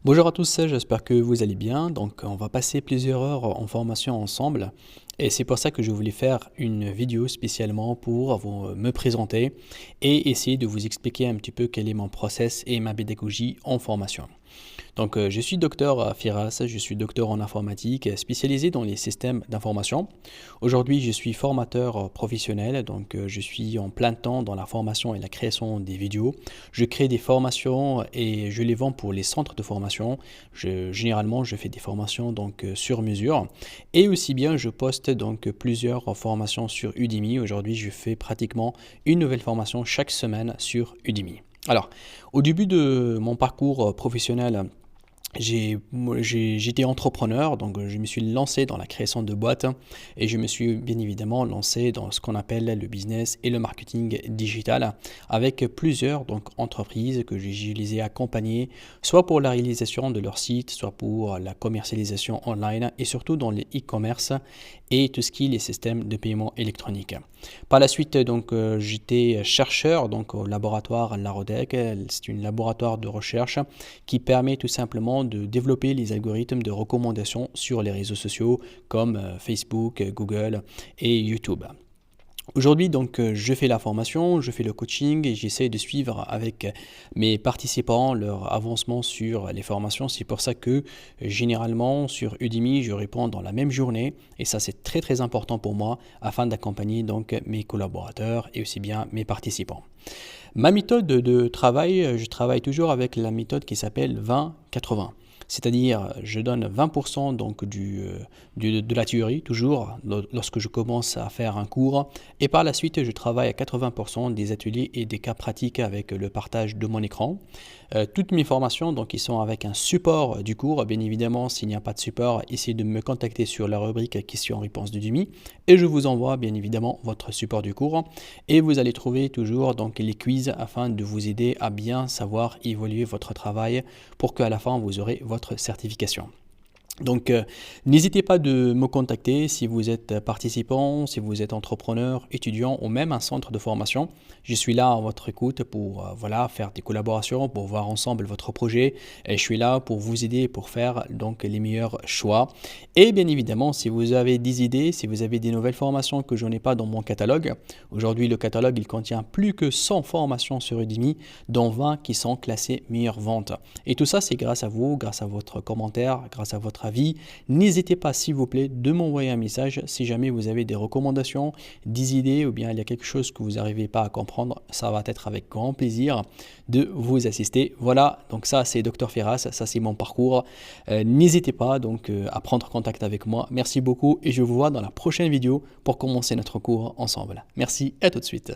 Bonjour à tous, j'espère que vous allez bien. Donc, on va passer plusieurs heures en formation ensemble. Et c'est pour ça que je voulais faire une vidéo spécialement pour me présenter et essayer de vous expliquer un petit peu quel est mon process et ma pédagogie en formation. Donc, je suis docteur Firas, je suis docteur en informatique spécialisé dans les systèmes d'information. Aujourd'hui, je suis formateur professionnel, donc je suis en plein temps dans la formation et la création des vidéos. Je crée des formations et je les vends pour les centres de formation. Généralement, je fais des formations donc sur mesure et aussi bien je poste donc plusieurs formations sur Udemy. Aujourd'hui, je fais pratiquement une nouvelle formation chaque semaine sur Udemy. Alors, au début de mon parcours professionnel, j'étais entrepreneur, donc je me suis lancé dans la création de boîtes et je me suis bien évidemment lancé dans ce qu'on appelle le business et le marketing digital avec plusieurs donc, entreprises que je les ai accompagnées soit pour la réalisation de leur site, soit pour la commercialisation online et surtout dans les e-commerce et tout ce qui est les systèmes de paiement électronique. Par la suite, donc, j'étais chercheur donc, au laboratoire Larodec. C'est un laboratoire de recherche qui permet tout simplement de développer les algorithmes de recommandation sur les réseaux sociaux comme Facebook, Google et YouTube. Aujourd'hui, donc, je fais la formation, je fais le coaching et j'essaie de suivre avec mes participants leur avancement sur les formations. C'est pour ça que généralement sur Udemy, je réponds dans la même journée et ça c'est très très important pour moi afin d'accompagner donc mes collaborateurs et aussi bien mes participants. Ma méthode de travail, je travaille toujours avec la méthode qui s'appelle 20-80. C'est-à-dire, je donne 20% donc de la théorie, toujours, lorsque je commence à faire un cours. Et par la suite, je travaille à 80% des ateliers et des cas pratiques avec le partage de mon écran. Toutes mes formations, donc, ils sont avec un support du cours. Bien évidemment, s'il n'y a pas de support, essayez de me contacter sur la rubrique questions-réponses de Udemy. Et je vous envoie, bien évidemment, votre support du cours. Et vous allez trouver toujours donc, les quiz afin de vous aider à bien savoir évoluer votre travail pour qu'à la fin, vous aurez votre certification. Donc, n'hésitez pas de me contacter si vous êtes participant, si vous êtes entrepreneur, étudiant ou même un centre de formation. Je suis là à votre écoute pour faire des collaborations, pour voir ensemble votre projet. Et je suis là pour vous aider pour faire donc les meilleurs choix. Et bien évidemment, si vous avez des idées, si vous avez des nouvelles formations que je n'ai pas dans mon catalogue, aujourd'hui le catalogue il contient plus que 100 formations sur Udemy, dont 20 qui sont classées meilleures ventes. Et tout ça, c'est grâce à vous, grâce à votre commentaire, grâce à votre avis. N'hésitez pas s'il vous plaît de m'envoyer un message si jamais vous avez des recommandations, des idées ou bien il y a quelque chose que vous n'arrivez pas à comprendre, ça va être avec grand plaisir de vous assister. Voilà, donc ça c'est Dr Firas, ça c'est mon parcours. N'hésitez pas donc à prendre contact avec moi. Merci beaucoup et je vous vois dans la prochaine vidéo pour commencer notre cours ensemble. Merci et à tout de suite.